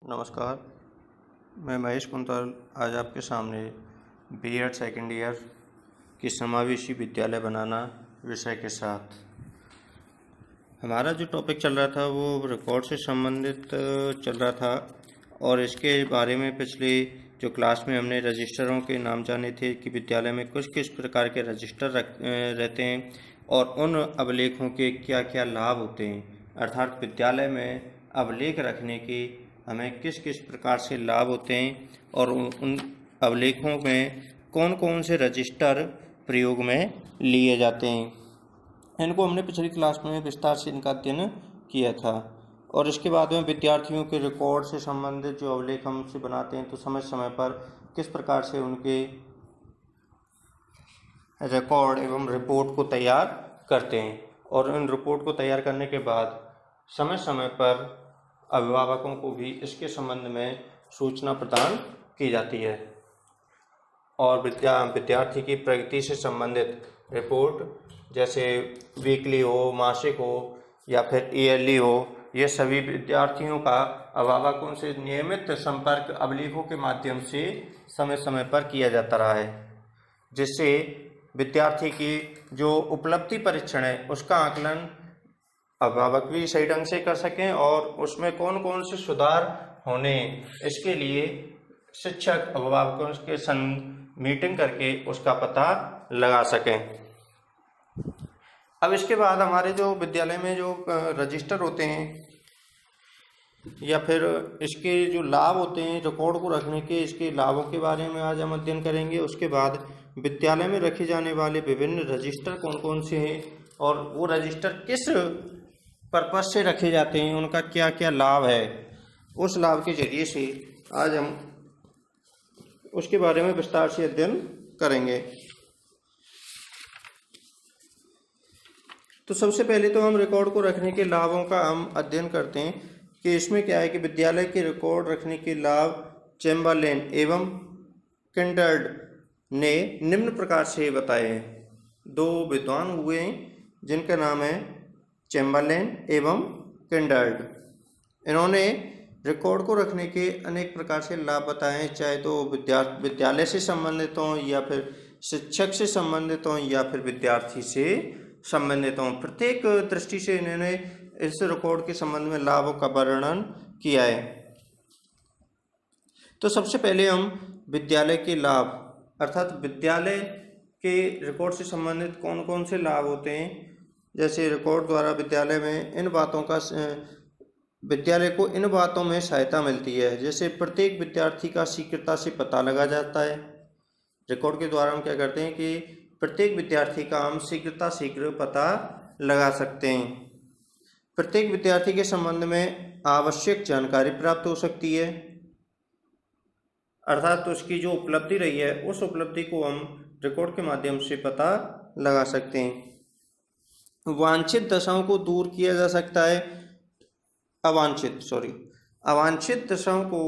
नमस्कार, मैं महेश कुंतल आज आपके सामने बीएड सेकेंड ईयर की समावेशी विद्यालय बनाना विषय के साथ हमारा जो टॉपिक चल रहा था वो रिकॉर्ड से संबंधित चल रहा था और इसके बारे में पिछले जो क्लास में हमने रजिस्टरों के नाम जाने थे कि विद्यालय में कुछ किस प्रकार के रजिस्टर रहते हैं और उन अभिलेखों के क्या क्या लाभ होते हैं, अर्थात विद्यालय में अभिलेख रखने के हमें किस किस प्रकार से लाभ होते हैं और उन अभिलेखों में कौन कौन से रजिस्टर प्रयोग में लिए जाते हैं। इनको हमने पिछली क्लास में विस्तार से इनका अध्ययन किया था। और इसके बाद में विद्यार्थियों के रिकॉर्ड से संबंधित जो अभिलेख हमसे बनाते हैं तो समय समय पर किस प्रकार से उनके रिकॉर्ड एवं रिपोर्ट को तैयार करते हैं और उन रिपोर्ट को तैयार करने के बाद समय समय पर अभिभावकों को भी इसके संबंध में सूचना प्रदान की जाती है और विद्यार्थी की प्रगति से संबंधित रिपोर्ट जैसे वीकली हो, मासिक हो या फिर ईयरली हो, ये सभी विद्यार्थियों का अभिभावकों से नियमित संपर्क अभिलेखों के माध्यम से समय समय पर किया जाता रहा है, जिससे विद्यार्थी की जो उपलब्धि परीक्षण है उसका आकलन अभिभावक भी सही ढंग से कर सकें और उसमें कौन कौन से सुधार होने इसके लिए शिक्षक अभिभावकों के संग मीटिंग करके उसका पता लगा सकें। अब इसके बाद हमारे जो विद्यालय में जो रजिस्टर होते हैं या फिर इसके जो लाभ होते हैं रिकॉर्ड को रखने के, इसके लाभों के बारे में आज हम अध्ययन करेंगे। उसके बाद विद्यालय में रखे जाने वाले विभिन्न रजिस्टर कौन कौन से हैं और वो रजिस्टर किस पर्पस से रखे जाते हैं, उनका क्या क्या लाभ है, उस लाभ के जरिए से आज हम उसके बारे में विस्तार से अध्ययन करेंगे। तो सबसे पहले तो हम रिकॉर्ड को रखने के लाभों का हम अध्ययन करते हैं कि इसमें क्या है कि विद्यालय के रिकॉर्ड रखने के लाभ चैम्बरलेन एवं किंडर्ड ने निम्न प्रकार से बताए हैं। दो विद्वान हुए हैं जिनका नाम है चैम्बरलेन एवं किंडर्ड। इन्होंने रिकॉर्ड को रखने के अनेक प्रकार से लाभ बताए हैं, चाहे तो विद्यालय से संबंधित हों या फिर शिक्षक से संबंधित हों या फिर विद्यार्थी से संबंधित हों। प्रत्येक दृष्टि से इन्होंने इस रिकॉर्ड के संबंध में लाभों का वर्णन किया है। तो सबसे पहले हम विद्यालय के लाभ अर्थात विद्यालय के रिकॉर्ड से संबंधित कौन कौन से लाभ होते हैं, जैसे रिकॉर्ड द्वारा विद्यालय को इन बातों में सहायता मिलती है, जैसे प्रत्येक विद्यार्थी का शीघ्रता से पता लगा जाता है। रिकॉर्ड के द्वारा हम क्या करते हैं कि प्रत्येक विद्यार्थी का हम शीघ्र पता लगा सकते हैं। प्रत्येक विद्यार्थी के संबंध में आवश्यक जानकारी प्राप्त हो सकती है, अर्थात उसकी जो उपलब्धि रही है उस उपलब्धि को हम रिकॉर्ड के माध्यम से पता लगा सकते हैं। वांछित दशाओं को दूर किया जा सकता है, अवांछित दशाओं को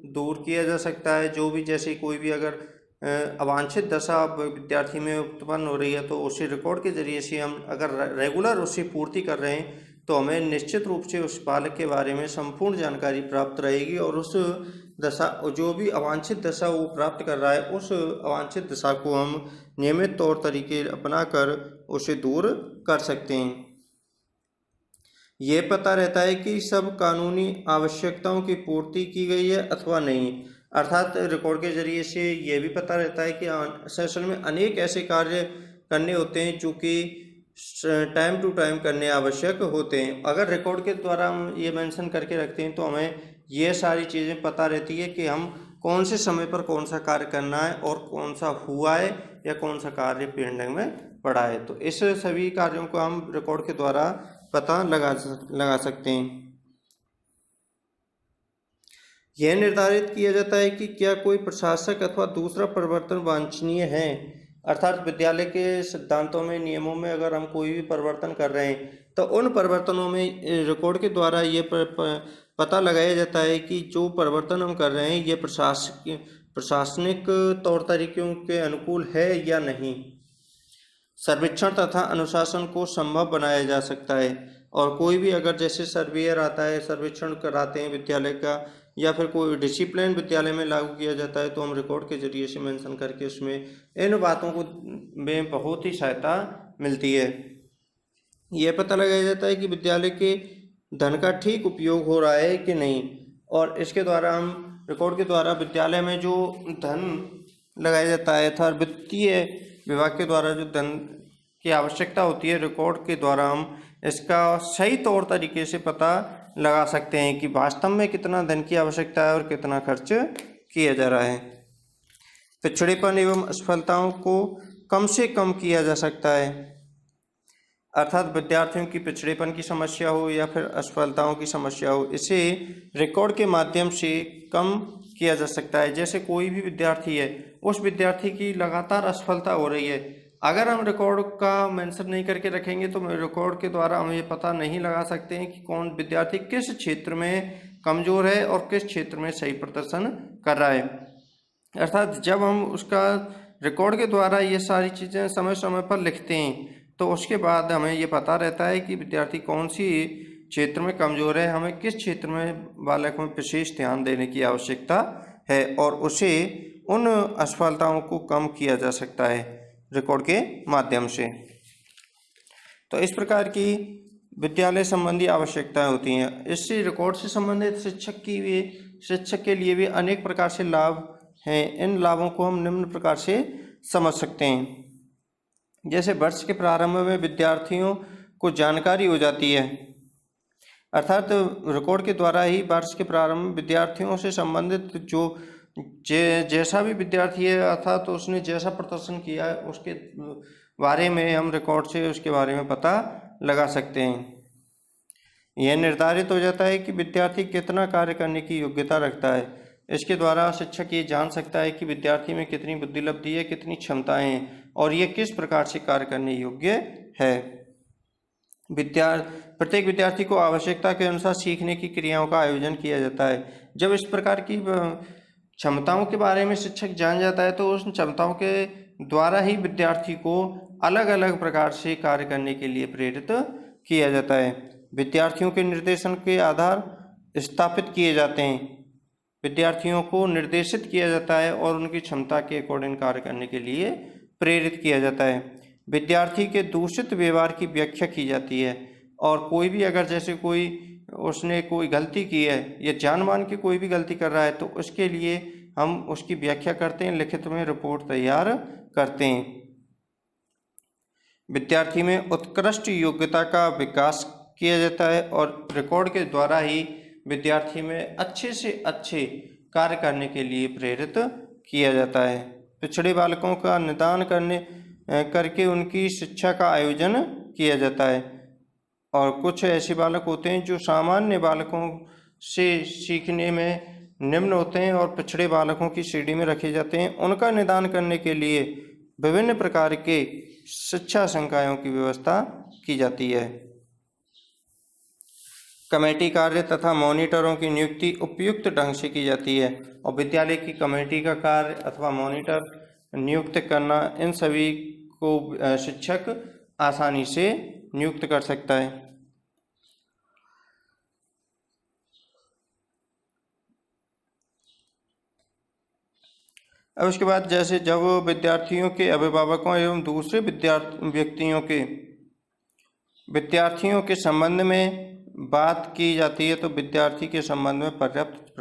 दूर किया जा सकता है। जो भी जैसे कोई भी अगर अवांछित दशा विद्यार्थी में उत्पन्न हो रही है तो उसे रिकॉर्ड के जरिए से हम अगर रेगुलर उसकी पूर्ति कर रहे हैं तो हमें निश्चित रूप से उस बालक के बारे में संपूर्ण जानकारी प्राप्त रहेगी और उस दशा जो भी अवांछित दशा वो प्राप्त कर रहा है उस अवांछित दशा को हम नियमित तौर तरीके अपनाकर उसे दूर कर सकते हैं। ये पता रहता है कि सब कानूनी आवश्यकताओं की पूर्ति की गई है अथवा नहीं, अर्थात रिकॉर्ड के जरिए से ये भी पता रहता है कि असल में अनेक ऐसे कार्य करने होते हैं जो कि टाइम टू टाइम करने आवश्यक होते हैं। अगर रिकॉर्ड के द्वारा हम ये मेंशन करके रखते हैं तो हमें ये सारी चीज़ें पता रहती है कि हम कौन से समय पर कौन सा कार्य करना है और कौन सा हुआ है या कौन सा कार्य पेंडिंग में पड़ा है। तो इस सभी कार्यों को हम रिकॉर्ड के द्वारा पता लगा सकते हैं। यह निर्धारित किया जाता है कि क्या कोई प्रशासक अथवा दूसरा परिवर्तन वांछनीय है, अर्थात विद्यालय के सिद्धांतों में, नियमों में अगर हम कोई भी परिवर्तन कर रहे हैं तो उन परिवर्तनों में रिकॉर्ड के द्वारा ये पता लगाया जाता है कि जो परिवर्तन हम कर रहे हैं ये प्रशासनिक तौर तरीकों के अनुकूल है या नहीं। सर्वेक्षण तथा अनुशासन को संभव बनाया जा सकता है और कोई भी अगर जैसे सर्वेयर आता है, सर्वेक्षण कराते हैं विद्यालय का या फिर कोई डिसिप्लिन विद्यालय में लागू किया जाता है तो हम रिकॉर्ड के जरिए से मेंशन करके उसमें इन बातों को में बहुत ही सहायता मिलती है। यह पता लगाया जाता है कि विद्यालय के धन का ठीक उपयोग हो रहा है कि नहीं, और इसके द्वारा हम रिकॉर्ड के द्वारा विद्यालय में जो धन लगाया जाता है अर्थात वित्तीय विभाग के द्वारा जो धन की आवश्यकता होती है, रिकॉर्ड के द्वारा हम इसका सही तौर तरीके से पता लगा सकते हैं कि वास्तव में कितना धन की आवश्यकता है और कितना खर्च किया जा रहा है। पिछड़ेपन एवं असफलताओं को कम से कम किया जा सकता है, अर्थात विद्यार्थियों की पिछड़ेपन की समस्या हो या फिर असफलताओं की समस्या हो, इसे रिकॉर्ड के माध्यम से कम किया जा सकता है। जैसे कोई भी विद्यार्थी है, उस विद्यार्थी की लगातार असफलता हो रही है, अगर हम रिकॉर्ड का मेंशन नहीं करके रखेंगे तो रिकॉर्ड के द्वारा हम ये पता नहीं लगा सकते हैं कि कौन विद्यार्थी किस क्षेत्र में कमज़ोर है और किस क्षेत्र में सही प्रदर्शन कर रहा है। अर्थात जब हम उसका रिकॉर्ड के द्वारा ये सारी चीज़ें समय समय पर लिखते हैं तो उसके बाद हमें ये पता रहता है कि विद्यार्थी कौन सी क्षेत्र में कमज़ोर है, हमें किस क्षेत्र में बालक में विशेष ध्यान देने की आवश्यकता है, और उसे उन असफलताओं को कम किया जा सकता है रिकॉर्ड के माध्यम से। तो इस प्रकार की विद्यालय संबंधी आवश्यकताएं होती हैं। इससे रिकॉर्ड से संबंधित शिक्षक के लिए भी अनेक प्रकार से लाभ हैं। इन लाभों को हम निम्न प्रकार से समझ सकते हैं। जैसे वर्ष के प्रारंभ में विद्यार्थियों को जानकारी हो जाती है, अर्थात रिकॉर्ड के द्वारा ही वर्ष के प्रारंभ में विद्यार्थियों से संबंधित जो जैसा भी विद्यार्थी है अर्थात तो उसने जैसा प्रदर्शन किया है उसके बारे में हम रिकॉर्ड से उसके बारे में पता लगा सकते हैं। यह निर्धारित हो जाता है कि विद्यार्थी कितना कार्य करने की योग्यता रखता है। इसके द्वारा शिक्षक ये जान सकता है कि विद्यार्थी में कितनी बुद्धि लब्धि है, कितनी क्षमताएं हैं और ये किस प्रकार से कार्य करने योग्य है। प्रत्येक विद्यार्थी को आवश्यकता के अनुसार सीखने की क्रियाओं का आयोजन किया जाता है। जब इस प्रकार की क्षमताओं के बारे में शिक्षक जान जाता है तो उस क्षमताओं के द्वारा ही विद्यार्थी को अलग अलग प्रकार से कार्य करने के लिए प्रेरित किया जाता है। विद्यार्थियों के निर्देशन के आधार स्थापित किए जाते हैं। विद्यार्थियों को निर्देशित किया जाता है और उनकी क्षमता के अकॉर्डिंग कार्य करने के लिए प्रेरित किया जाता है। विद्यार्थी के दूषित व्यवहार की व्याख्या की जाती है, और कोई भी अगर जैसे उसने कोई गलती की है या जानबूझ के कोई भी गलती कर रहा है तो उसके लिए हम उसकी व्याख्या करते हैं, लिखित में रिपोर्ट तैयार करते हैं। विद्यार्थी में उत्कृष्ट योग्यता का विकास किया जाता है और रिकॉर्ड के द्वारा ही विद्यार्थी में अच्छे से अच्छे कार्य करने के लिए प्रेरित किया जाता है। पिछड़े बालकों का निदान करके उनकी शिक्षा का आयोजन किया जाता है, और कुछ ऐसे बालक होते हैं जो सामान्य बालकों से सीखने में निम्न होते हैं और पिछड़े बालकों की श्रेणी में रखे जाते हैं। उनका निदान करने के लिए विभिन्न प्रकार के शिक्षा संकायों की व्यवस्था की जाती है। कमेटी कार्य तथा मॉनिटरों की नियुक्ति उपयुक्त ढंग से की जाती है, और विद्यालय की कमेटी का कार्य अथवा मॉनिटर नियुक्त करना, इन सभी को शिक्षक आसानी से नियुक्त कर सकता है। अब उसके बाद जैसे जब विद्यार्थियों के अभिभावकों एवं दूसरे विद्यार्थियों के संबंध में बात की जाती है तो विद्यार्थी के संबंध में पर्याप्त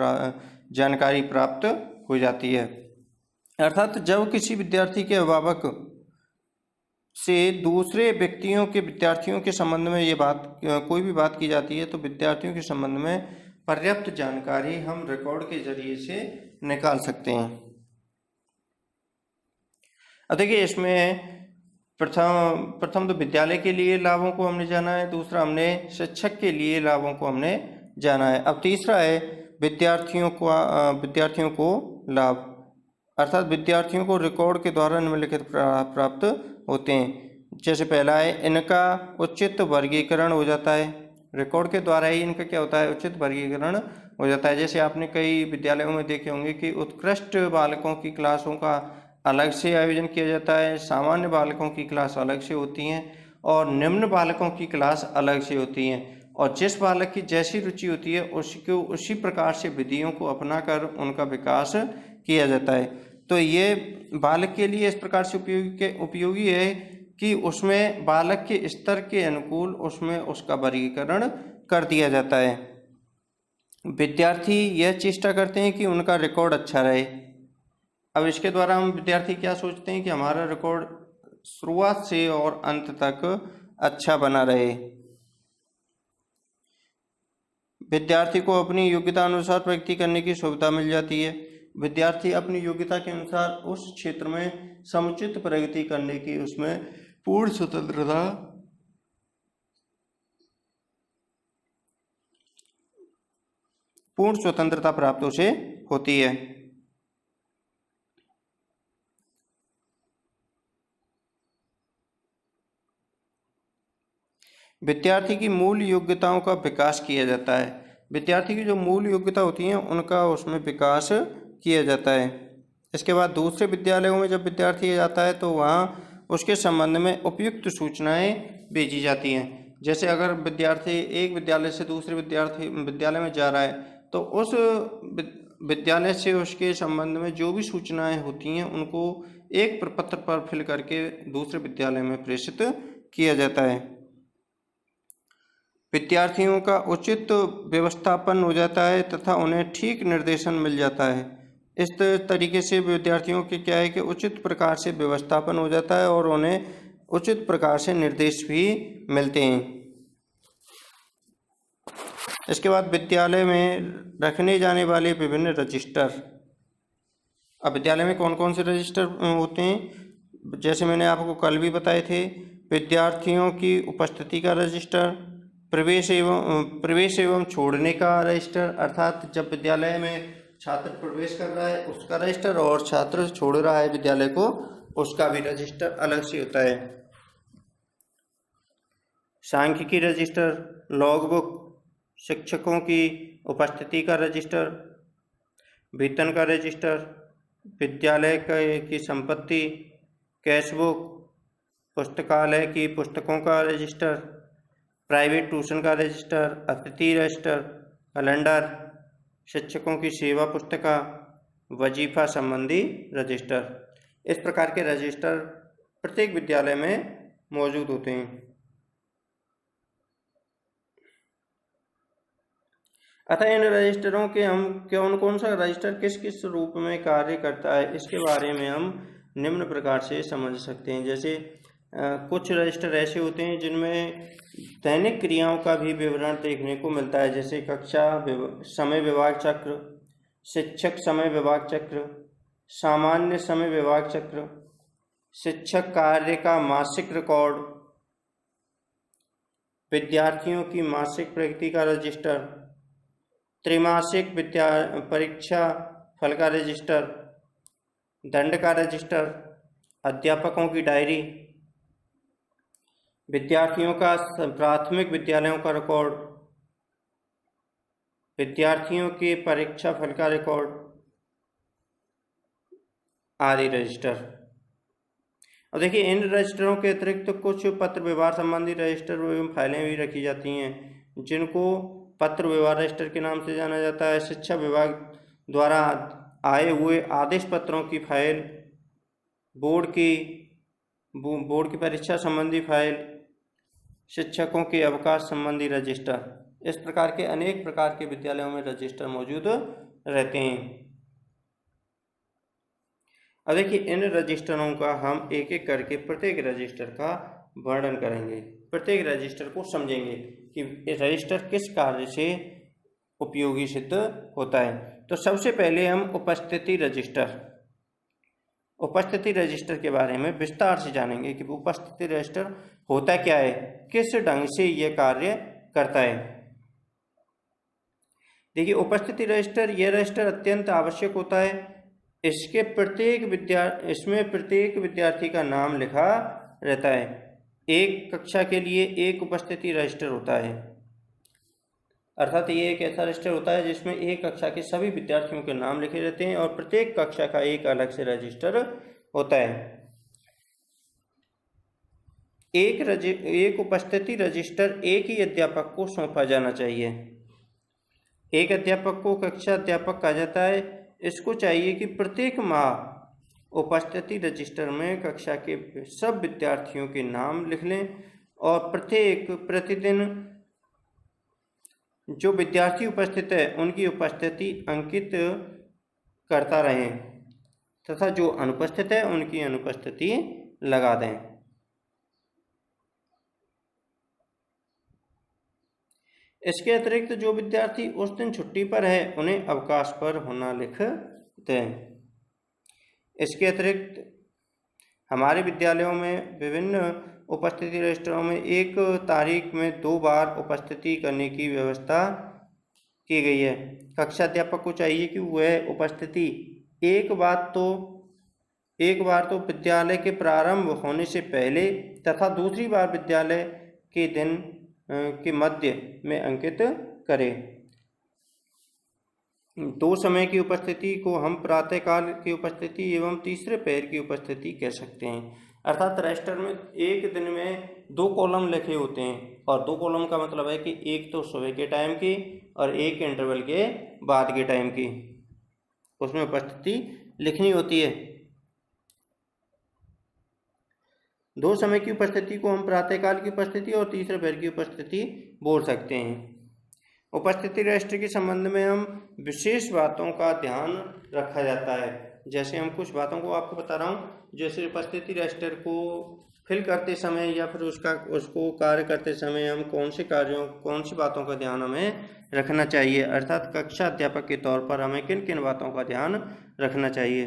जानकारी प्राप्त हो जाती है। अर्थात जब किसी विद्यार्थी के अभिभावक से दूसरे विद्यार्थियों के संबंध में कोई भी बात की जाती है तो विद्यार्थियों के संबंध में पर्याप्त जानकारी हम रिकॉर्ड के जरिए से निकाल सकते हैं। अब देखिए, इसमें प्रथम तो विद्यालय के लिए लाभों को हमने जाना है, दूसरा हमने शिक्षक के लिए लाभों को हमने जाना है। अब तीसरा है विद्यार्थियों को लाभ, अर्थात विद्यार्थियों को रिकॉर्ड के द्वारा निम्नलिखित प्राप्त होते हैं। जैसे पहला है, इनका उचित वर्गीकरण हो जाता है। रिकॉर्ड के द्वारा ही इनका क्या होता है, उचित वर्गीकरण हो जाता है। जैसे आपने कई विद्यालयों में देखे होंगे कि उत्कृष्ट बालकों की क्लासों का अलग से आयोजन किया जाता है, सामान्य बालकों की क्लास अलग से होती हैं और निम्न बालकों की क्लास अलग से होती हैं। और जिस बालक की जैसी रुचि होती है उसी प्रकार से विधियों को अपनाकर उनका विकास किया जाता है। तो ये बालक के लिए इस प्रकार से उपयोगी है कि उसमें बालक के स्तर के अनुकूल उसमें उसका वर्गीकरण कर दिया जाता है। विद्यार्थी यह चेष्टा करते हैं कि उनका रिकॉर्ड अच्छा रहे। अब इसके द्वारा हम विद्यार्थी क्या सोचते हैं कि हमारा रिकॉर्ड शुरुआत से और अंत तक अच्छा बना रहे। विद्यार्थी को अपनी योग्यता अनुसार प्रगति करने की सुविधा मिल जाती है। विद्यार्थी अपनी योग्यता के अनुसार उस क्षेत्र में समुचित प्रगति करने की उसमें पूर्ण स्वतंत्रता प्राप्त उसे होती है। विद्यार्थी की मूल योग्यताओं का विकास किया जाता है। विद्यार्थी की जो मूल योग्यता होती हैं उनका उसमें विकास किया जाता है। इसके बाद दूसरे विद्यालयों में जब विद्यार्थी जाता है तो वहाँ उसके संबंध में उपयुक्त सूचनाएं भेजी जाती हैं। जैसे अगर विद्यार्थी एक विद्यालय से दूसरे विद्यालय में जा रहा है तो उस विद्यालय से उसके संबंध में जो भी सूचनाएं होती हैं उनको एक प्रपत्र पर फिल करके दूसरे विद्यालय में प्रेषित किया जाता है। विद्यार्थियों का उचित व्यवस्थापन हो जाता है तथा उन्हें ठीक निर्देशन मिल जाता है। इस तरीके से विद्यार्थियों के क्या है कि उचित प्रकार से व्यवस्थापन हो जाता है और उन्हें उचित प्रकार से निर्देश भी मिलते हैं। इसके बाद विद्यालय में रखने जाने वाले विभिन्न रजिस्टर। अब विद्यालय में कौन कौन से रजिस्टर होते हैं, जैसे मैंने आपको कल भी बताए थे। विद्यार्थियों की उपस्थिति का रजिस्टर, प्रवेश एवं छोड़ने का रजिस्टर, अर्थात जब विद्यालय में छात्र प्रवेश कर रहा है उसका रजिस्टर और छात्र छोड़ रहा है विद्यालय को उसका भी रजिस्टर अलग से होता है। सांख्यिकी रजिस्टर, लॉगबुक, शिक्षकों की उपस्थिति का रजिस्टर, वेतन का रजिस्टर, विद्यालय की संपत्ति, कैशबुक, पुस्तकालय की पुस्तकों का रजिस्टर, प्राइवेट ट्यूशन का रजिस्टर, अतिथि रजिस्टर, कैलेंडर, शिक्षकों की सेवा पुस्तिका, वजीफा संबंधी रजिस्टर। इस प्रकार के रजिस्टर प्रत्येक विद्यालय में मौजूद होते हैं। अतः इन रजिस्टरों के हम कौन सा रजिस्टर किस किस रूप में कार्य करता है इसके बारे में हम निम्न प्रकार से समझ सकते हैं। जैसे कुछ रजिस्टर ऐसे होते हैं जिनमें दैनिक क्रियाओं का भी विवरण देखने को मिलता है, जैसे कक्षा समय विभाग चक्र, शिक्षक समय विभाग चक्र, सामान्य समय विभाग चक्र, शिक्षक कार्य का मासिक रिकॉर्ड, विद्यार्थियों की मासिक प्रगति का रजिस्टर, त्रैमासिक परीक्षा फल का रजिस्टर, दंड का रजिस्टर, अध्यापकों की डायरी, विद्यार्थियों का प्राथमिक विद्यालयों का रिकॉर्ड, विद्यार्थियों के परीक्षा फल का रिकॉर्ड आदि रजिस्टर। अब देखिए इन रजिस्टरों के अतिरिक्त तो कुछ पत्र व्यवहार संबंधी रजिस्टर एवं फाइलें भी रखी जाती हैं जिनको पत्र व्यवहार रजिस्टर के नाम से जाना जाता है। शिक्षा विभाग द्वारा आए हुए आदेश पत्रों की फाइल, बोर्ड की परीक्षा संबंधी फाइल, शिक्षकों के अवकाश संबंधी रजिस्टर। इस प्रकार के अनेक प्रकार के विद्यालयों में रजिस्टर मौजूद रहते हैं। अब देखिए इन रजिस्टरों का हम एक एक करके प्रत्येक रजिस्टर का वर्णन करेंगे, प्रत्येक रजिस्टर को समझेंगे कि रजिस्टर किस कार्य से उपयोगी सिद्ध होता है। तो सबसे पहले हम उपस्थिति रजिस्टर के बारे में विस्तार से जानेंगे कि उपस्थिति रजिस्टर होता क्या है, किस ढंग से यह कार्य करता है। देखिए उपस्थिति रजिस्टर, यह रजिस्टर अत्यंत आवश्यक होता है। इसमें प्रत्येक विद्यार्थी का नाम लिखा रहता है। एक कक्षा के लिए एक उपस्थिति रजिस्टर होता है, अर्थात ये एक ऐसा रजिस्टर होता है जिसमें एक कक्षा के सभी विद्यार्थियों के नाम लिखे रहते हैं और प्रत्येक कक्षा का एक अलग से रजिस्टर होता है। एक उपस्थिति रजिस्टर एक ही अध्यापक को सौंपा जाना चाहिए। एक अध्यापक को कक्षा अध्यापक कहा जाता है। इसको चाहिए कि प्रत्येक माह उपस्थिति रजिस्टर में कक्षा के सब विद्यार्थियों के नाम लिख लें और प्रतिदिन जो विद्यार्थी उपस्थित है उनकी उपस्थिति अंकित करता रहें तथा जो अनुपस्थित है उनकी अनुपस्थिति लगा दें। इसके अतिरिक्त जो विद्यार्थी उस दिन छुट्टी पर है उन्हें अवकाश पर होना लिख दें। इसके अतिरिक्त हमारे विद्यालयों में विभिन्न उपस्थिति रजिस्टरों में एक तारीख में 2 बार उपस्थिति करने की व्यवस्था की गई है। कक्षा अध्यापक को चाहिए कि वह उपस्थिति एक बार तो विद्यालय के प्रारंभ होने से पहले तथा दूसरी बार विद्यालय के दिन के मध्य में अंकित करें। 2 समय की उपस्थिति को हम प्रातःकाल की उपस्थिति एवं तीसरे पहर की उपस्थिति कह सकते हैं। अर्थात रजिस्टर में एक दिन में 2 कॉलम लिखे होते हैं और 2 कॉलम का मतलब है कि एक तो सुबह के टाइम की और एक इंटरवल के बाद के टाइम की उसमें उपस्थिति लिखनी होती है। 2 समय की उपस्थिति को हम प्रातःकाल की उपस्थिति और तीसरे पहर की उपस्थिति बोल सकते हैं। उपस्थिति रजिस्टर के संबंध में हम विशेष बातों का ध्यान रखा जाता है। जैसे हम कुछ बातों को आपको बता रहा हूँ। जैसे उपस्थिति रजिस्टर को फिल करते समय या फिर उसको कार्य करते समय हम कौन सी बातों का ध्यान हमें रखना चाहिए, अर्थात कक्षा अध्यापक के तौर पर हमें किन किन बातों का ध्यान रखना चाहिए।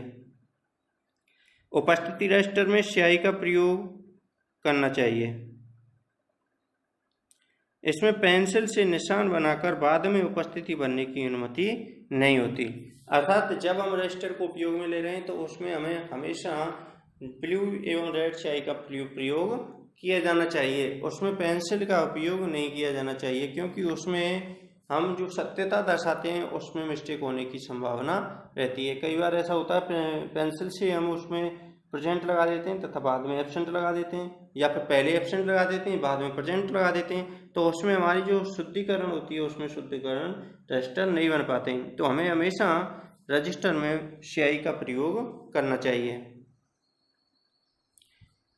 उपस्थिति रजिस्टर में स्याही का प्रयोग करना चाहिए। इसमें पेंसिल से निशान बनाकर बाद में उपस्थिति भरने की अनुमति नहीं होती। अर्थात जब हम रजिस्टर को उपयोग में ले रहे हैं तो उसमें हमें हमेशा ब्लू एवं रेड स्याही का प्रयोग किया जाना चाहिए। उसमें पेंसिल का उपयोग नहीं किया जाना चाहिए, क्योंकि उसमें हम जो सत्यता दर्शाते हैं उसमें मिस्टेक होने की संभावना रहती है। कई बार ऐसा होता है पेंसिल से हम उसमें प्रेजेंट लगा देते हैं तथा बाद में एब्सेंट लगा देते हैं, या फिर पहले एब्सेंट लगा देते हैं बाद में प्रेजेंट लगा देते हैं, तो उसमें हमारी जो शुद्धिकरण होती है उसमें शुद्धिकरण रजिस्टर नहीं बन पाते हैं। तो हमें हमेशा रजिस्टर में स्याही का प्रयोग करना चाहिए।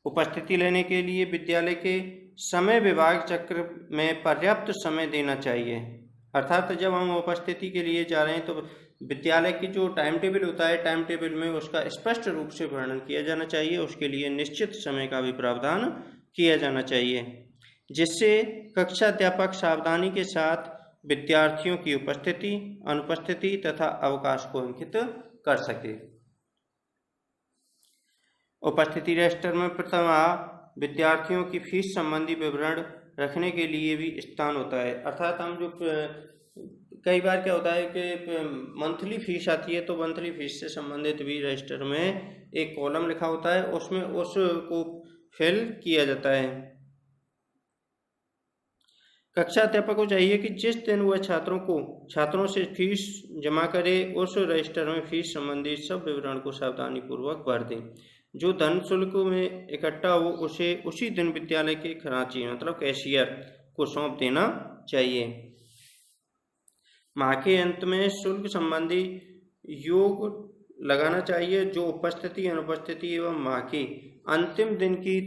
उपस्थिति लेने के लिए विद्यालय के समय विभाग चक्र में पर्याप्त समय देना चाहिए। अर्थात जब हम उपस्थिति के लिए जा रहे हैं तो विद्यालय की जो टाइम टेबल होता है, टाइम टेबल में उसका स्पष्ट रूप से वर्णन किया जाना चाहिए। उसके लिए निश्चित समय का भी प्रावधान किया जाना चाहिए, जिससे कक्षा अध्यापक सावधानी के साथ विद्यार्थियों की उपस्थिति, अनुपस्थिति तथा अवकाश को अंकित कर सके। उपस्थिति रजिस्टर में प्रथम विद्यार्थियों की फीस संबंधी विवरण रखने के लिए भी स्थान होता है। अर्थात हम जो कई बार क्या होता है कि मंथली फीस आती है, तो मंथली फीस से संबंधित भी रजिस्टर में एक कॉलम लिखा होता है, उसमें उसको फिल किया जाता है। कक्षा अध्यापक को चाहिए कि जिस दिन वह छात्रों से फीस जमा करे उस रजिस्टर में फीस संबंधी सब विवरण को सावधानी पूर्वक भर दें। जो धन शुल्क में इकट्ठा हो उसे उसी दिन विद्यालय के खजांची मतलब कैशियर को सौंप देना चाहिए। माह के अंत में शुल्क संबंधी योग लगाना चाहिए। जो उपस्थिति, अनुपस्थिति एवं माह के अंतिम दिन की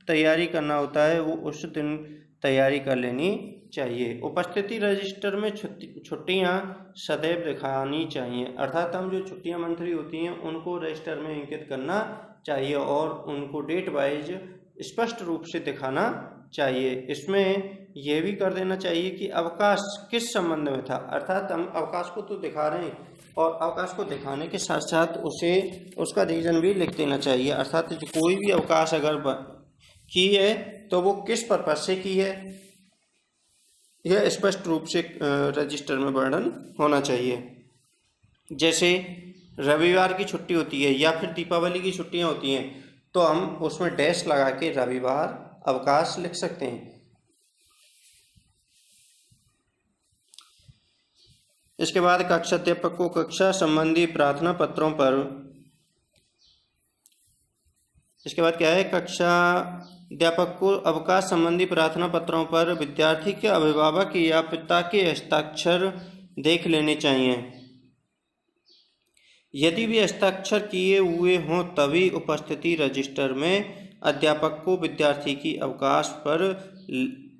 तैयारी करना होता है वो उस दिन तैयारी कर लेनी चाहिए। उपस्थिति रजिस्टर में छुट्टियां सदैव दिखानी चाहिए। अर्थात हम जो छुट्टियां मंथली होती हैं उनको रजिस्टर में अंकित करना चाहिए और उनको डेट वाइज स्पष्ट रूप से दिखाना चाहिए। इसमें यह भी कर देना चाहिए कि अवकाश किस संबंध में था। अर्थात हम अवकाश को तो दिखा रहे हैं और अवकाश को दिखाने के साथ साथ उसे उसका रीजन भी लिख देना चाहिए। अर्थात कोई भी अवकाश अगर की है तो वो किस पर्पज से की है यह स्पष्ट रूप से रजिस्टर में वर्णन होना चाहिए। जैसे रविवार की छुट्टी होती है या फिर दीपावली की छुट्टियां होती हैं तो हम उसमें डैश लगा के रविवार अवकाश लिख सकते हैं। इसके बाद कक्षा अध्यापक को कक्षा संबंधी प्रार्थना पत्रों पर इसके बाद क्या है, कक्षा अध्यापक को अवकाश संबंधी प्रार्थना पत्रों पर विद्यार्थी के अभिभावक या पिता के हस्ताक्षर देख लेने चाहिए। यदि भी हस्ताक्षर किए हुए हों तभी उपस्थिति रजिस्टर में अध्यापक को विद्यार्थी की अवकाश पर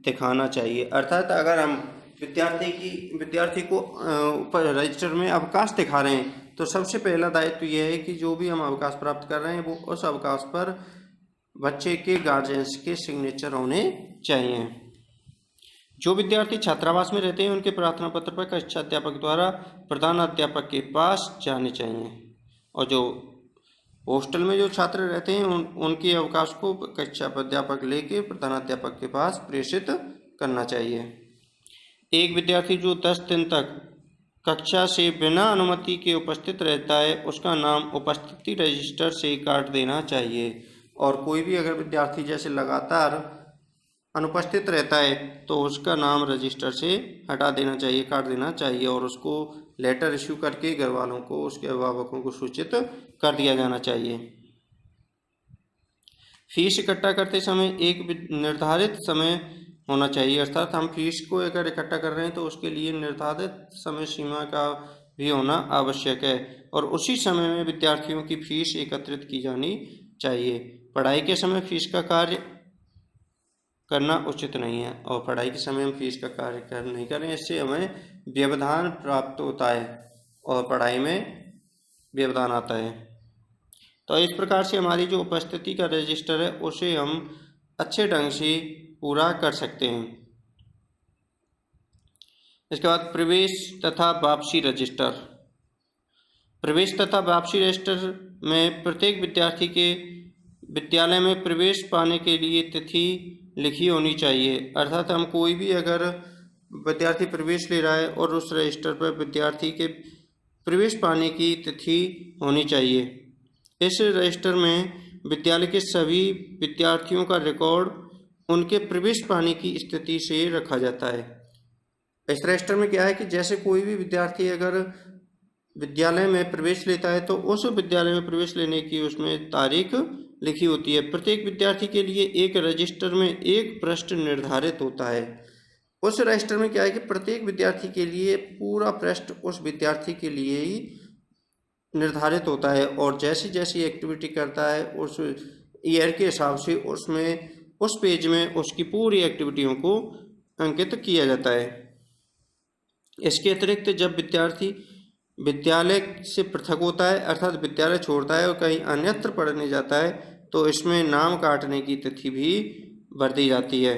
दिखाना चाहिए। अर्थात अगर हम विद्यार्थी को रजिस्टर में अवकाश दिखा रहे हैं तो सबसे पहला दायित्व यह है कि जो भी हम अवकाश प्राप्त कर रहे हैं वो उस अवकाश पर बच्चे के गार्जियंस के सिग्नेचर होने चाहिए। जो विद्यार्थी छात्रावास में रहते हैं उनके प्रार्थना पत्र पर कक्षा अध्यापक द्वारा प्रधान अध्यापक के पास जाने चाहिए, और जो हॉस्टल में जो छात्र रहते हैं उनके अवकाश को कक्षा अध्यापक लेके प्रधान अध्यापक के पास प्रेषित करना चाहिए। एक विद्यार्थी जो 10 दिन तक कक्षा से बिना अनुमति के उपस्थित रहता है उसका नाम उपस्थिति रजिस्टर से काट देना चाहिए, और कोई भी अगर विद्यार्थी जैसे लगातार अनुपस्थित रहता है तो उसका नाम रजिस्टर से हटा देना चाहिए, काट देना चाहिए, और उसको लेटर इश्यू करके घर वालों को, उसके अभिभावकों को सूचित कर दिया जाना चाहिए। फीस इकट्ठा करते समय एक निर्धारित समय होना चाहिए, अर्थात हम फीस को अगर इकट्ठा कर रहे हैं तो उसके लिए निर्धारित समय सीमा का भी होना आवश्यक है, और उसी समय में विद्यार्थियों की फीस एकत्रित की जानी चाहिए। पढ़ाई के समय फीस का कार्य करना उचित नहीं है, और पढ़ाई के समय हम फीस का कार्य नहीं करें, इससे हमें व्यवधान प्राप्त होता है और पढ़ाई में व्यवधान आता है। तो इस प्रकार से हमारी जो उपस्थिति का रजिस्टर है उसे हम अच्छे ढंग से पूरा कर सकते हैं। इसके बाद प्रवेश तथा वापसी रजिस्टर। प्रवेश तथा वापसी रजिस्टर में प्रत्येक विद्यार्थी के विद्यालय में प्रवेश पाने के लिए तिथि लिखी होनी चाहिए, अर्थात हम कोई भी अगर विद्यार्थी प्रवेश ले रहा है और उस रजिस्टर पर विद्यार्थी के प्रवेश पाने की तिथि होनी चाहिए। इस रजिस्टर में विद्यालय के सभी विद्यार्थियों का रिकॉर्ड उनके प्रवेश पाने की स्थिति से रखा जाता है। इस रजिस्टर में क्या है कि जैसे कोई भी विद्यार्थी अगर विद्यालय में प्रवेश लेता है तो उस विद्यालय में प्रवेश लेने की उसमें तारीख लिखी होती है। प्रत्येक विद्यार्थी के लिए एक रजिस्टर में एक पृष्ठ निर्धारित होता है। उस रजिस्टर में क्या है कि प्रत्येक विद्यार्थी के लिए पूरा पृष्ठ उस विद्यार्थी के लिए ही निर्धारित होता है, और जैसी जैसी एक्टिविटी करता है उस ईयर के हिसाब से उसमें उस पेज में उसकी पूरी एक्टिविटियों को अंकित किया जाता है। इसके अतिरिक्त जब विद्यार्थी विद्यालय से पृथक होता है, अर्थात विद्यालय छोड़ता है और कहीं अन्यत्र पढ़ने जाता है, तो इसमें नाम काटने की तिथि भी भर दी जाती है,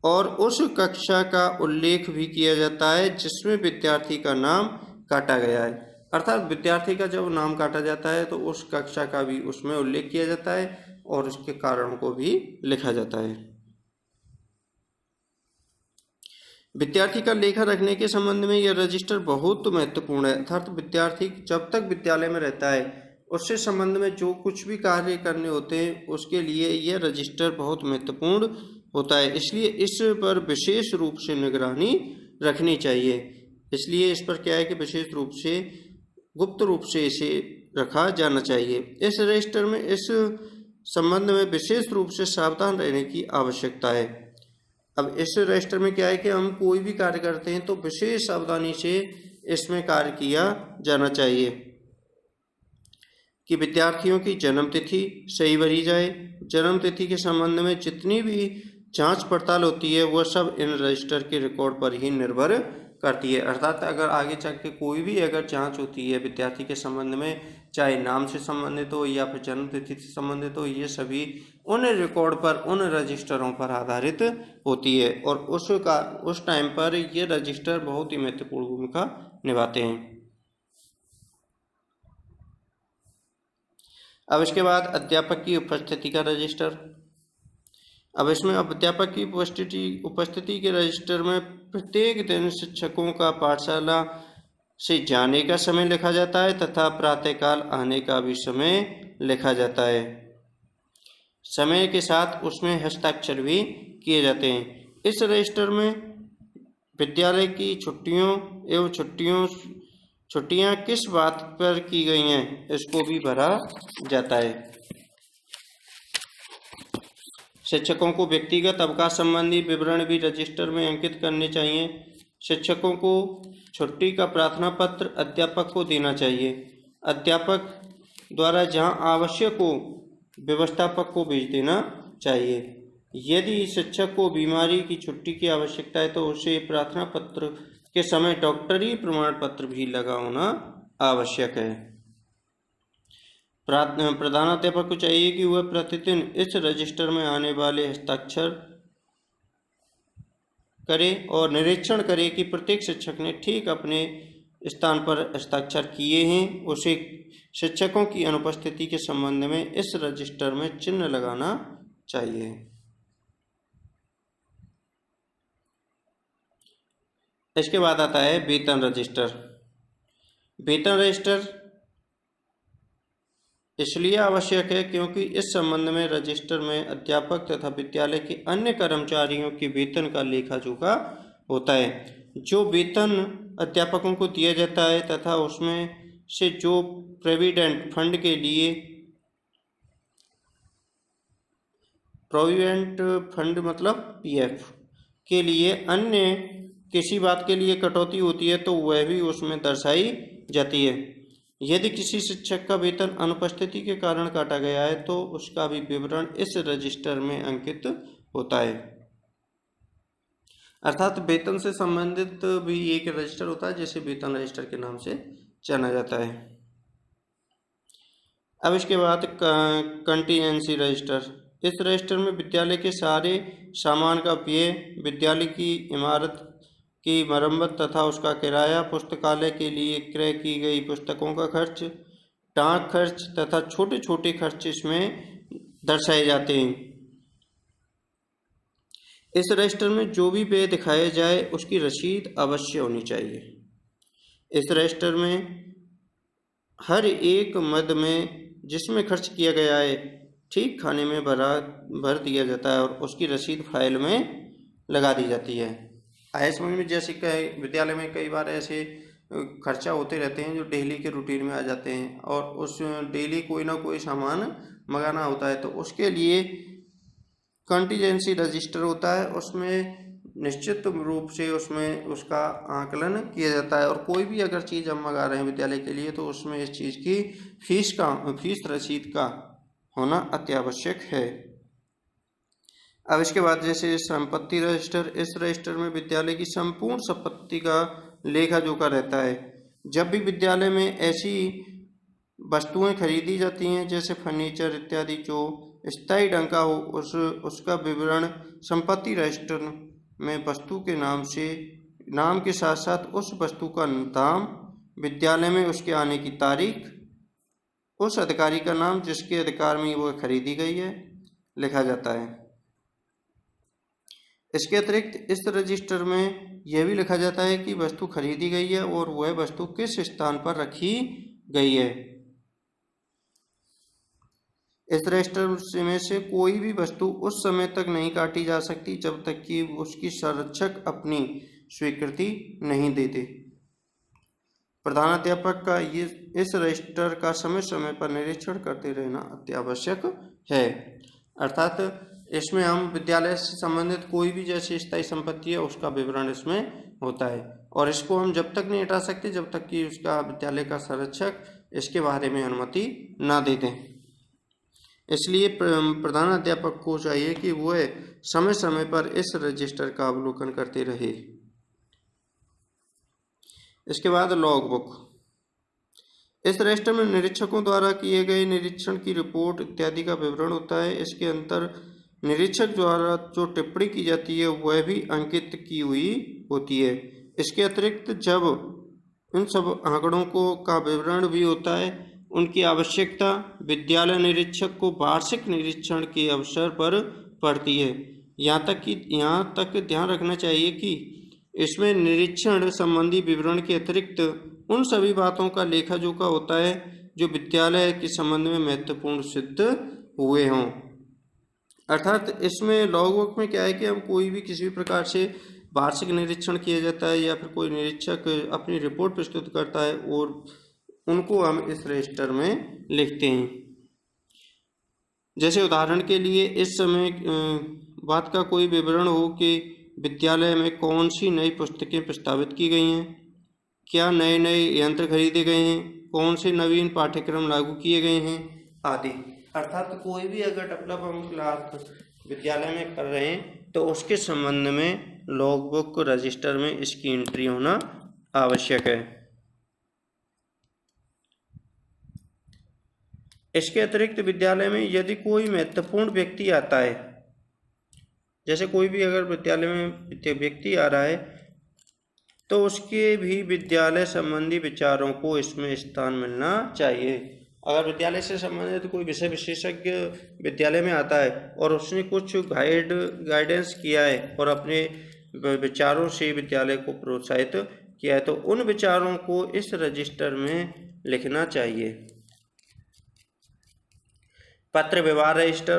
और उस कक्षा का उल्लेख भी किया जाता है जिसमें विद्यार्थी का नाम काटा गया है। अर्थात विद्यार्थी का जब नाम काटा जाता है तो उस कक्षा का भी उसमें उल्लेख किया जाता है और उसके कारणों को भी लिखा जाता है। विद्यार्थी का लेखा रखने के संबंध में यह रजिस्टर बहुत महत्वपूर्ण है, अर्थात विद्यार्थी जब तक विद्यालय में रहता है उससे संबंध में जो कुछ भी कार्य करने होते हैं उसके लिए यह रजिस्टर बहुत महत्वपूर्ण होता है, इसलिए इस पर विशेष रूप से निगरानी रखनी चाहिए। इसलिए इस पर क्या है कि विशेष रूप से गुप्त रूप से इसे रखा जाना चाहिए। इस रजिस्टर में इस संबंध में विशेष रूप से सावधान रहने की आवश्यकता है। अब इस रजिस्टर में क्या है कि हम कोई भी कार्य करते हैं तो विशेष सावधानी से इसमें कार्य किया जाना चाहिए कि विद्यार्थियों की जन्म तिथि सही भरी जाए। जन्म तिथि के संबंध में जितनी भी जांच पड़ताल होती है वह सब इन रजिस्टर के रिकॉर्ड पर ही निर्भर करती है। अर्थात अगर आगे चल के कोई भी अगर जांच होती है विद्यार्थी के संबंध में, चाहे नाम से संबंधित हो या फिर जन्म तिथि से संबंधित हो, ये सभी उन रिकॉर्ड पर, उन रजिस्टरों पर आधारित होती है, और उस टाइम पर ये रजिस्टर बहुत ही महत्वपूर्ण भूमिका निभाते हैं। अब इसके बाद अध्यापक की उपस्थिति का रजिस्टर। अब इसमें अध्यापक की उपस्थिति के रजिस्टर में प्रत्येक दिन शिक्षकों का पाठशाला से जाने का समय लिखा जाता है तथा प्रातःकाल आने का भी समय लिखा जाता है। समय के साथ उसमें हस्ताक्षर भी किए जाते हैं। इस रजिस्टर में विद्यालय की छुट्टियां किस बात पर की गई हैं इसको भी भरा जाता है। शिक्षकों को व्यक्तिगत अवकाश संबंधी विवरण भी रजिस्टर में अंकित करने चाहिए। शिक्षकों को छुट्टी का प्रार्थना पत्र अध्यापक को देना चाहिए। अध्यापक द्वारा जहां आवश्यक हो व्यवस्थापक को भेज देना चाहिए। यदि शिक्षक को बीमारी की छुट्टी की आवश्यकता है तो उसे प्रार्थना पत्र के समय डॉक्टरी प्रमाण पत्र भी लगा होना आवश्यक है। प्रधानाध्यापक को चाहिए कि वह प्रतिदिन इस रजिस्टर में आने वाले हस्ताक्षर करे और निरीक्षण करे कि प्रत्येक शिक्षक ने ठीक अपने स्थान पर हस्ताक्षर किए हैं। उसे शिक्षकों की अनुपस्थिति के संबंध में इस रजिस्टर में चिन्ह लगाना चाहिए। इसके बाद आता है वेतन रजिस्टर। वेतन रजिस्टर इसलिए आवश्यक है क्योंकि इस संबंध में रजिस्टर में अध्यापक तथा विद्यालय के अन्य कर्मचारियों के वेतन का लेखा जोखा होता है। जो वेतन अध्यापकों को दिया जाता है तथा उसमें से जो प्रोविडेंट फंड के लिए प्रोविडेंट फंड मतलब पीएफ के लिए अन्य किसी बात के लिए कटौती होती है तो वह भी उसमें दर्शाई जाती है। यदि किसी शिक्षक का वेतन अनुपस्थिति के कारण काटा गया है तो उसका भी विवरण इस रजिस्टर में अंकित होता है। अर्थात वेतन से संबंधित भी एक रजिस्टर होता है जिसे वेतन रजिस्टर के नाम से जाना जाता है। अब इसके बाद कंटीजेंसी रजिस्टर। इस रजिस्टर में विद्यालय के सारे सामान का व्यय, विद्यालय की इमारत की मरम्मत तथा उसका किराया, पुस्तकालय के लिए क्रय की गई पुस्तकों का खर्च, डाक खर्च तथा छोटे छोटे खर्च इसमें दर्शाए जाते हैं। इस रजिस्टर में जो भी व्यय दिखाया जाए उसकी रसीद अवश्य होनी चाहिए। इस रजिस्टर में हर एक मद में जिसमें खर्च किया गया है ठीक खाने में भर दिया जाता है और उसकी रसीद फाइल में लगा दी जाती है। आय समझ में, जैसे कई विद्यालय में कई बार ऐसे खर्चा होते रहते हैं जो डेली के रूटीन में आ जाते हैं और उस डेली कोई ना कोई सामान मंगाना होता है तो उसके लिए कंटीजेंसी रजिस्टर होता है। उसमें निश्चित रूप से उसमें उसका आकलन किया जाता है और कोई भी अगर चीज़ हम मंगा रहे हैं विद्यालय के लिए तो उसमें इस चीज़ की फीस रसीद का होना अत्यावश्यक है। अब इसके बाद जैसे संपत्ति रजिस्टर। इस रजिस्टर में विद्यालय की संपूर्ण संपत्ति का लेखा जोखा रहता है। जब भी विद्यालय में ऐसी वस्तुएं खरीदी जाती हैं जैसे फर्नीचर इत्यादि जो स्थायी ढंग का हो उसका विवरण संपत्ति रजिस्टर में वस्तु के नाम के साथ साथ उस वस्तु का दाम, विद्यालय में उसके आने की तारीख, उस अधिकारी का नाम जिसके अधिकार में वह खरीदी गई है लिखा जाता है। इसके अतिरिक्त इस रजिस्टर में यह भी लिखा जाता है कि वस्तु खरीदी गई है और वह वस्तु किस स्थान पर रखी गई है। इस रजिस्टर में से कोई भी वस्तु उस समय तक नहीं काटी जा सकती जब तक कि उसकी संरक्षक अपनी स्वीकृति नहीं देते। प्रधानाध्यापक का इस रजिस्टर का समय समय पर निरीक्षण करते रहना अत्यावश्यक है। अर्थात इसमें हम विद्यालय से संबंधित कोई भी जैसी स्थायी संपत्ति है उसका विवरण इसमें होता है और इसको हम जब तक नहीं हटा सकते जब तक कि उसका विद्यालय का संरक्षक इसके बारे में अनुमति ना दे दें। इसलिए प्रधानाध्यापक को चाहिए कि वह समय समय पर इस रजिस्टर का अवलोकन करते रहे। इसके बाद लॉग बुक। इस रजिस्टर में निरीक्षकों द्वारा किए गए निरीक्षण की रिपोर्ट इत्यादि का विवरण होता है। इसके अंतर निरीक्षक द्वारा जो टिप्पणी की जाती है वह भी अंकित की हुई होती है। इसके अतिरिक्त जब इन सब आंकड़ों का विवरण भी होता है, उनकी आवश्यकता विद्यालय निरीक्षक को वार्षिक निरीक्षण के अवसर पर पड़ती है। यहाँ तक ध्यान रखना चाहिए कि इसमें निरीक्षण संबंधी विवरण के अतिरिक्त उन सभी बातों का लेखा जोखा होता है जो विद्यालय के संबंध में महत्वपूर्ण सिद्ध हुए हों। अर्थात इसमें लॉग बुक में क्या है कि हम कोई भी किसी भी प्रकार से वार्षिक निरीक्षण किया जाता है या फिर कोई निरीक्षक अपनी रिपोर्ट प्रस्तुत करता है और उनको हम इस रजिस्टर में लिखते हैं। जैसे उदाहरण के लिए इस समय बात का कोई विवरण हो कि विद्यालय में कौन सी नई पुस्तकें प्रस्तावित की गई हैं, क्या नए नए यंत्र खरीदे गए हैं, कौन से नवीन पाठ्यक्रम लागू किए गए हैं आदि। अर्थात कोई भी अगर डेवलप हम क्लास विद्यालय में कर रहे हैं तो उसके संबंध में लॉगबुक रजिस्टर में इसकी एंट्री होना आवश्यक है। इसके अतिरिक्त विद्यालय में यदि कोई महत्वपूर्ण व्यक्ति आता है, जैसे कोई भी अगर विद्यालय में व्यक्ति आ रहा है तो उसके भी विद्यालय संबंधी विचारों को इसमें स्थान मिलना चाहिए। अगर विद्यालय से संबंधित कोई विषय विशेषज्ञ विद्यालय में आता है और उसने कुछ गाइडेंस किया है और अपने विचारों से विद्यालय को प्रोत्साहित किया है तो उन विचारों को इस रजिस्टर में लिखना चाहिए। पत्र व्यवहार रजिस्टर।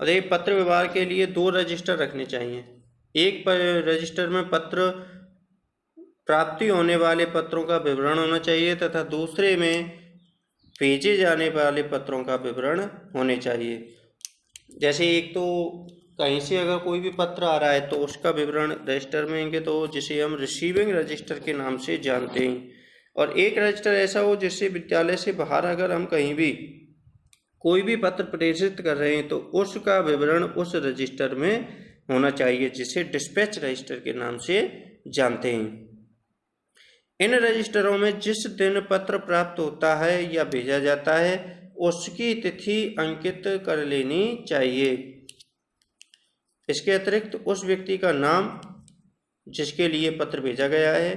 अरे पत्र व्यवहार के लिए 2 रजिस्टर रखने चाहिए। एक रजिस्टर में पत्र प्राप्ति होने वाले पत्रों का विवरण होना चाहिए तथा दूसरे में भेजे जाने वाले पत्रों का विवरण होने चाहिए। जैसे एक तो कहीं से अगर कोई भी पत्र आ रहा है तो उसका विवरण रजिस्टर में होंगे तो जिसे हम रिसीविंग रजिस्टर के नाम से जानते हैं, और एक रजिस्टर ऐसा हो जिससे विद्यालय से बाहर अगर हम कहीं भी कोई भी पत्र प्रेषित कर रहे हैं तो उसका विवरण उस रजिस्टर में होना चाहिए जिसे डिस्पैच रजिस्टर के नाम से जानते हैं। इन रजिस्टरों में जिस दिन पत्र प्राप्त होता है या भेजा जाता है उसकी तिथि अंकित कर लेनी चाहिए। इसके अतिरिक्त उस व्यक्ति का नाम जिसके लिए पत्र भेजा गया है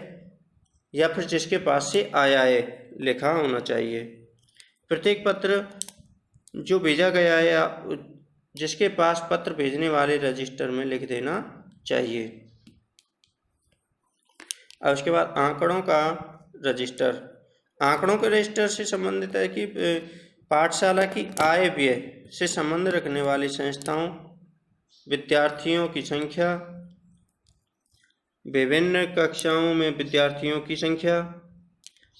या फिर जिसके पास से आया है लिखा होना चाहिए। प्रत्येक पत्र जो भेजा गया है या जिसके पास पत्र भेजने वाले रजिस्टर में लिख देना चाहिए। और उसके बाद आंकड़ों का रजिस्टर। आंकड़ों के रजिस्टर से संबंधित है कि पाठशाला की आय व्यय से संबंध रखने वाली संस्थाओं, विद्यार्थियों की संख्या, विभिन्न कक्षाओं में विद्यार्थियों की संख्या,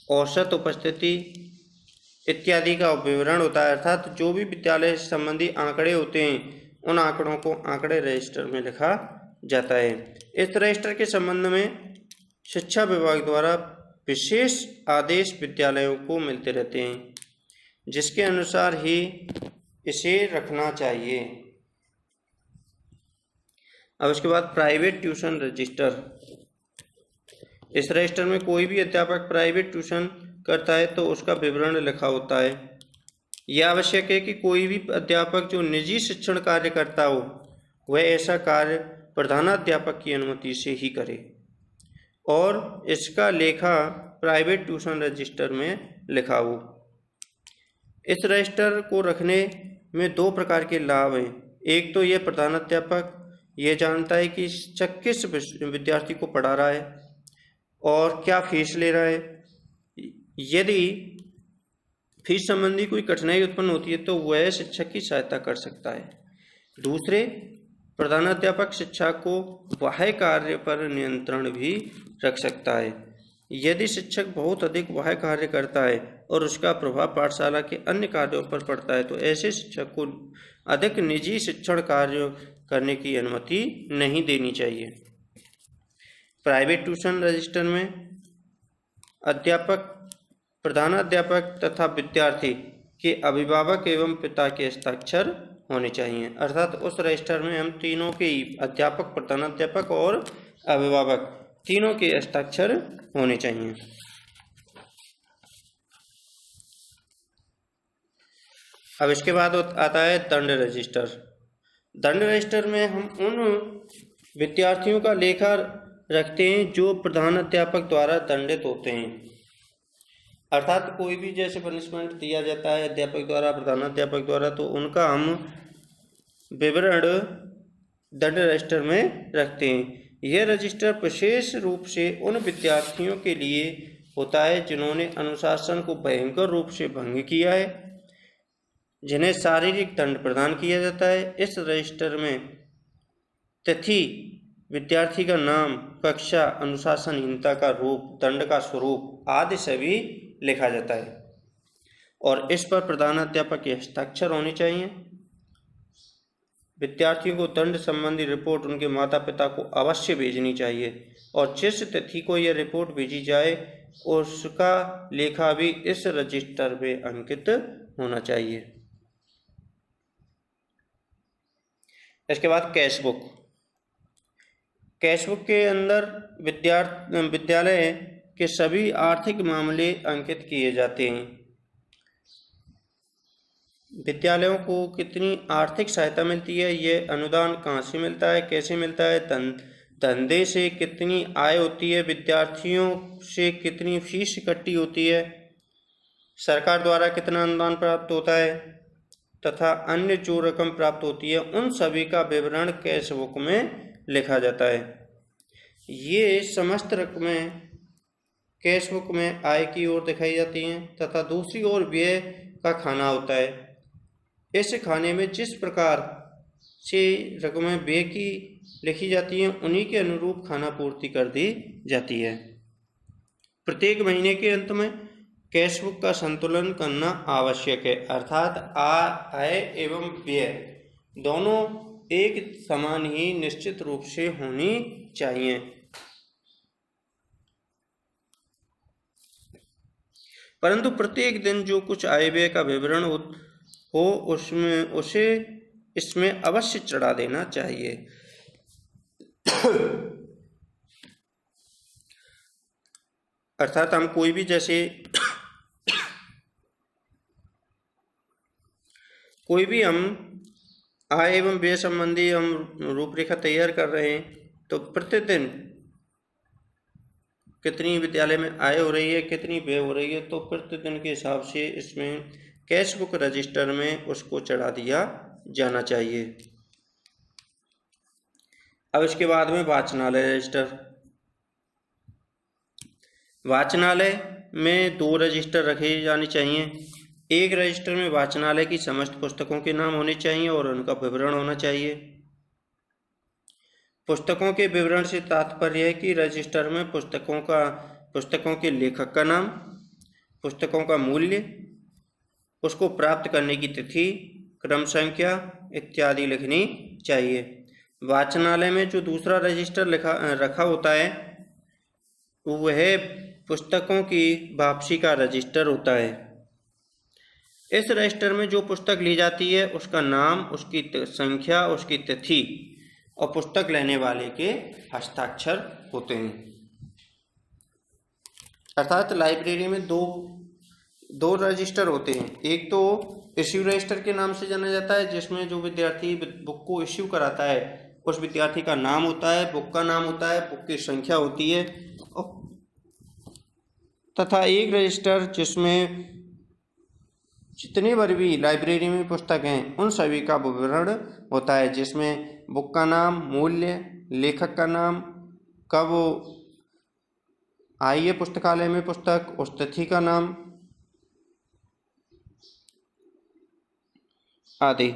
औसत उपस्थिति इत्यादि का विवरण होता है। अर्थात जो भी विद्यालय संबंधी आंकड़े होते हैं उन आंकड़ों को आंकड़े रजिस्टर में लिखा जाता है। इस रजिस्टर के संबंध में शिक्षा विभाग द्वारा विशेष आदेश विद्यालयों को मिलते रहते हैं जिसके अनुसार ही इसे रखना चाहिए। अब उसके बाद प्राइवेट ट्यूशन रजिस्टर। इस रजिस्टर में कोई भी अध्यापक प्राइवेट ट्यूशन करता है तो उसका विवरण लिखा होता है। यह आवश्यक है कि कोई भी अध्यापक जो निजी शिक्षण कार्य करता हो वह ऐसा कार्य प्रधानाध्यापक की अनुमति से ही करे और इसका लेखा प्राइवेट ट्यूशन रजिस्टर में लिखा हो। इस रजिस्टर को रखने में 2 प्रकार के लाभ हैं। एक तो ये प्रधानाध्यापक ये जानता है कि शिक्षक किस विद्यार्थी को पढ़ा रहा है और क्या फीस ले रहा है। यदि फीस संबंधी कोई कठिनाई उत्पन्न होती है तो वह शिक्षक की सहायता कर सकता है। दूसरे, प्रधानाध्यापक शिक्षा को बाह्य कार्य पर नियंत्रण भी रख सकता है। यदि शिक्षक बहुत अधिक बाह्य कार्य करता है और उसका प्रभाव पाठशाला के अन्य कार्यों पर पड़ता है तो ऐसे शिक्षक को अधिक निजी शिक्षण कार्य करने की अनुमति नहीं देनी चाहिए। प्राइवेट ट्यूशन रजिस्टर में अध्यापक, प्रधानाध्यापक तथा विद्यार्थी के अभिभावक एवं पिता के हस्ताक्षर होने चाहिए। अर्थात उस रजिस्टर में हम तीनों के अध्यापक, प्रधानाध्यापक और अभिभावक तीनों के हस्ताक्षर होने चाहिए। अब इसके बाद आता है दंड रजिस्टर। दंड रजिस्टर में हम उन विद्यार्थियों का लेखा रखते हैं जो प्रधानाध्यापक द्वारा दंडित होते हैं। अर्थात कोई भी जैसे पनिशमेंट दिया जाता है अध्यापक द्वारा, प्रधानाध्यापक द्वारा, तो उनका हम विवरण दंड रजिस्टर में रखते हैं। यह रजिस्टर विशेष रूप से उन विद्यार्थियों के लिए होता है जिन्होंने अनुशासन को भयंकर रूप से भंग किया है, जिन्हें शारीरिक दंड प्रदान किया जाता है। इस रजिस्टर में तिथि, विद्यार्थी का नाम, कक्षा, अनुशासनहीनता का रूप, दंड का स्वरूप आदि सभी लिखा जाता है। और इस पर प्रधानाध्यापक के हस्ताक्षर होने चाहिए। विद्यार्थियों को दंड संबंधी रिपोर्ट उनके माता पिता को अवश्य भेजनी चाहिए और जिस तिथि को यह रिपोर्ट भेजी जाए उसका लेखा भी इस रजिस्टर में अंकित होना चाहिए। इसके बाद कैशबुक। कैशबुक के अंदर विद्यालय के सभी आर्थिक मामले अंकित किए जाते हैं। विद्यालयों को कितनी आर्थिक सहायता मिलती है, ये अनुदान कहाँ से मिलता है, कैसे मिलता है, धंधे से कितनी आय होती है, विद्यार्थियों से कितनी फीस इकट्ठी होती है, सरकार द्वारा कितना अनुदान प्राप्त होता है तथा अन्य जो रकम प्राप्त होती है, उन सभी का विवरण कैशबुक में लिखा जाता है। ये समस्त रकमें कैशबुक में आय की ओर दिखाई जाती हैं तथा दूसरी ओर व्यय का खाना होता है। इस खाने में जिस प्रकार से रकमें व्यय की लिखी जाती हैं उन्हीं के अनुरूप खाना पूर्ति कर दी जाती है। प्रत्येक महीने के अंत में कैशबुक का संतुलन करना आवश्यक है, अर्थात आय एवं व्यय दोनों एक समान ही निश्चित रूप से होनी चाहिए। परंतु प्रत्येक दिन जो कुछ आय व्यय का विवरण हो उसे इसमें अवश्य चढ़ा देना चाहिए। अर्थात हम कोई भी जैसे कोई भी हम आय एवं व्यय संबंधी हम रूपरेखा तैयार कर रहे हैं तो प्रतिदिन कितनी विद्यालय में आय हो रही है, कितनी व्यय हो रही है, तो प्रतिदिन के हिसाब से इसमें कैशबुक रजिस्टर में उसको चढ़ा दिया जाना चाहिए। अब इसके बाद में वाचनालय रजिस्टर। वाचनालय में 2 रजिस्टर रखे जाने चाहिए। एक रजिस्टर में वाचनालय की समस्त पुस्तकों के नाम होने चाहिए और उनका विवरण होना चाहिए। पुस्तकों के विवरण से तात्पर्य है कि रजिस्टर में पुस्तकों के लेखक का नाम, पुस्तकों का मूल्य, उसको प्राप्त करने की तिथि, क्रम संख्या इत्यादि लिखनी चाहिए। वाचनालय में जो दूसरा रजिस्टर रखा होता है वह पुस्तकों की वापसी का रजिस्टर होता है। इस रजिस्टर में जो पुस्तक ली जाती है उसका नाम, उसकी संख्या, उसकी तिथि और पुस्तक लेने वाले के हस्ताक्षर होते हैं। अर्थात लाइब्रेरी में दो रजिस्टर होते हैं। एक तो इश्यू रजिस्टर के नाम से जाना जाता है जिसमें जो विद्यार्थी बुक को इश्यू कराता है उस विद्यार्थी का नाम होता है, बुक का नाम होता है, बुक की संख्या होती है, तथा एक रजिस्टर जिसमें जितनी बार भी लाइब्रेरी में पुस्तक हैं उन सभी का विवरण होता है, जिसमें बुक का नाम, मूल्य, लेखक का नाम, कब आई है पुस्तकालय में पुस्तक, उस तिथि का नाम आदि।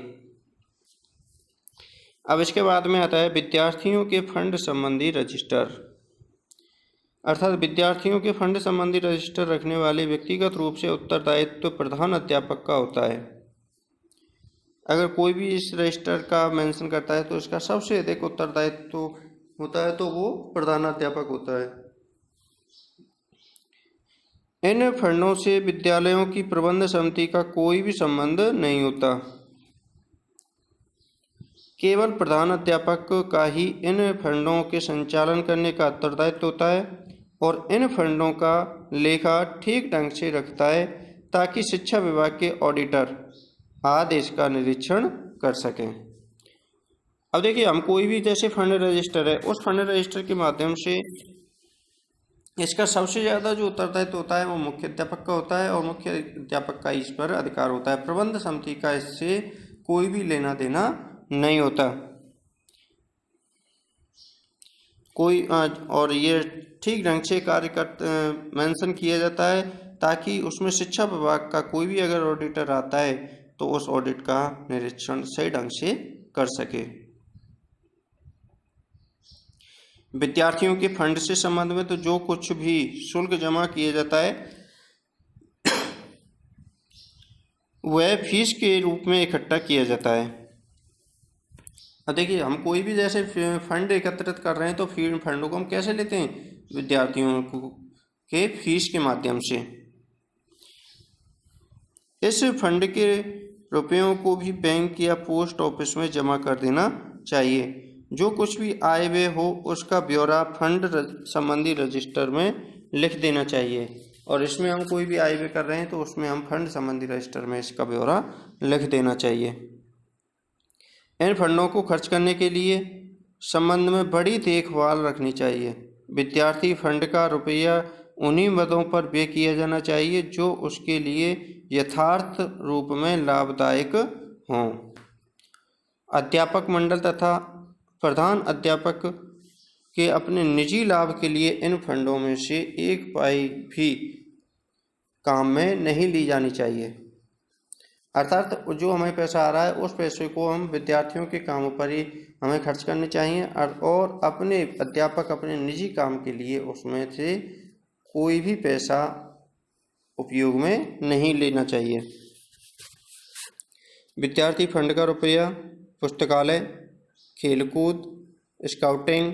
अब इसके बाद में आता है विद्यार्थियों के फंड संबंधी रजिस्टर। अर्थात विद्यार्थियों के फंड संबंधी रजिस्टर रखने वाले व्यक्तिगत रूप से उत्तरदायित्व प्रधान अध्यापक का होता है। अगर कोई भी इस रजिस्टर का मेंशन करता है तो इसका सबसे अधिक उत्तरदायित्व होता है तो वो प्रधानाध्यापक होता है। इन फंडों से विद्यालयों की प्रबंध समिति का कोई भी संबंध नहीं होता। केवल प्रधानाध्यापक का ही इन फंडों के संचालन करने का उत्तरदायित्व होता है और इन फंडों का लेखा ठीक ढंग से रखता है ताकि शिक्षा विभाग के ऑडिटर आदि इसका निरीक्षण कर सकें। अब देखिए, हम कोई भी जैसे फंड रजिस्टर है उस फंड रजिस्टर के माध्यम से इसका सबसे ज़्यादा जो उत्तरदायित्व होता है वो मुख्य अध्यापक का होता है और मुख्य अध्यापक का इस पर अधिकार होता है। प्रबंध समिति का इससे कोई भी लेना देना नहीं होता कोई। और ये ठीक ढंग से कार्य मेंशन किया जाता है ताकि उसमें शिक्षा विभाग का कोई भी अगर ऑडिटर आता है तो उस ऑडिट का निरीक्षण सही ढंग से कर सके। विद्यार्थियों के फंड से संबंध में तो जो कुछ भी शुल्क जमा किया जाता है वह फीस के रूप में इकट्ठा किया जाता है। अब देखिए, हम कोई भी जैसे फंड एकत्रित कर रहे हैं तो फंडों को हम कैसे लेते हैं, विद्यार्थियों को के फीस के माध्यम से। इस फंड के रुपयों को भी बैंक या पोस्ट ऑफिस में जमा कर देना चाहिए। जो कुछ भी आय व्यय हो उसका ब्यौरा फंड संबंधी रजिस्टर में लिख देना चाहिए। और इसमें हम कोई भी आय व्यय कर रहे हैं तो उसमें हम फंड संबंधी रजिस्टर में इसका ब्यौरा लिख देना चाहिए। इन फंडों को खर्च करने के लिए संबंध में बड़ी देखभाल रखनी चाहिए। विद्यार्थी फंड का रुपया उन्हीं मदों पर व्यय किया जाना चाहिए जो उसके लिए यथार्थ रूप में लाभदायक हों। अध्यापक मंडल तथा प्रधान अध्यापक के अपने निजी लाभ के लिए इन फंडों में से एक पाई भी काम में नहीं ली जानी चाहिए। अर्थात जो हमें पैसा आ रहा है उस पैसे को हम विद्यार्थियों के कामों पर ही हमें खर्च करने चाहिए और अपने अध्यापक अपने निजी काम के लिए उसमें से कोई भी पैसा उपयोग में नहीं लेना चाहिए। विद्यार्थी फंड का रुपया पुस्तकालय, खेलकूद, स्काउटिंग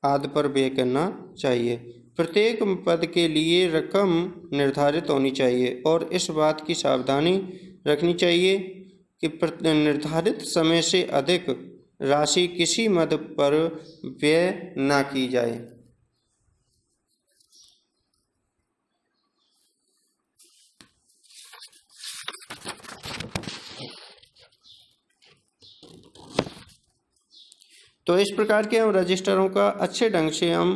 आदि पर व्यय करना चाहिए। प्रत्येक पद के लिए रकम निर्धारित होनी चाहिए और इस बात की सावधानी रखनी चाहिए कि निर्धारित समय से अधिक राशि किसी मद पर व्यय न की जाए। तो इस प्रकार के हम रजिस्टरों का अच्छे ढंग से हम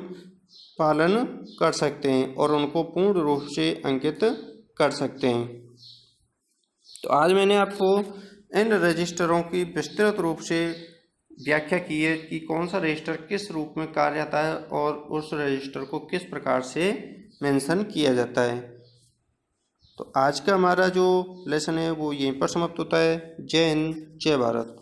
पालन कर सकते हैं और उनको पूर्ण रूप से अंकित कर सकते हैं। तो आज मैंने आपको इन रजिस्टरों की विस्तृत रूप से व्याख्या की है कि कौन सा रजिस्टर किस रूप में कार्य आता है और उस रजिस्टर को किस प्रकार से मेंशन किया जाता है। तो आज का हमारा जो लेसन है वो यहीं पर समाप्त होता है। जय हिंद, जय भारत।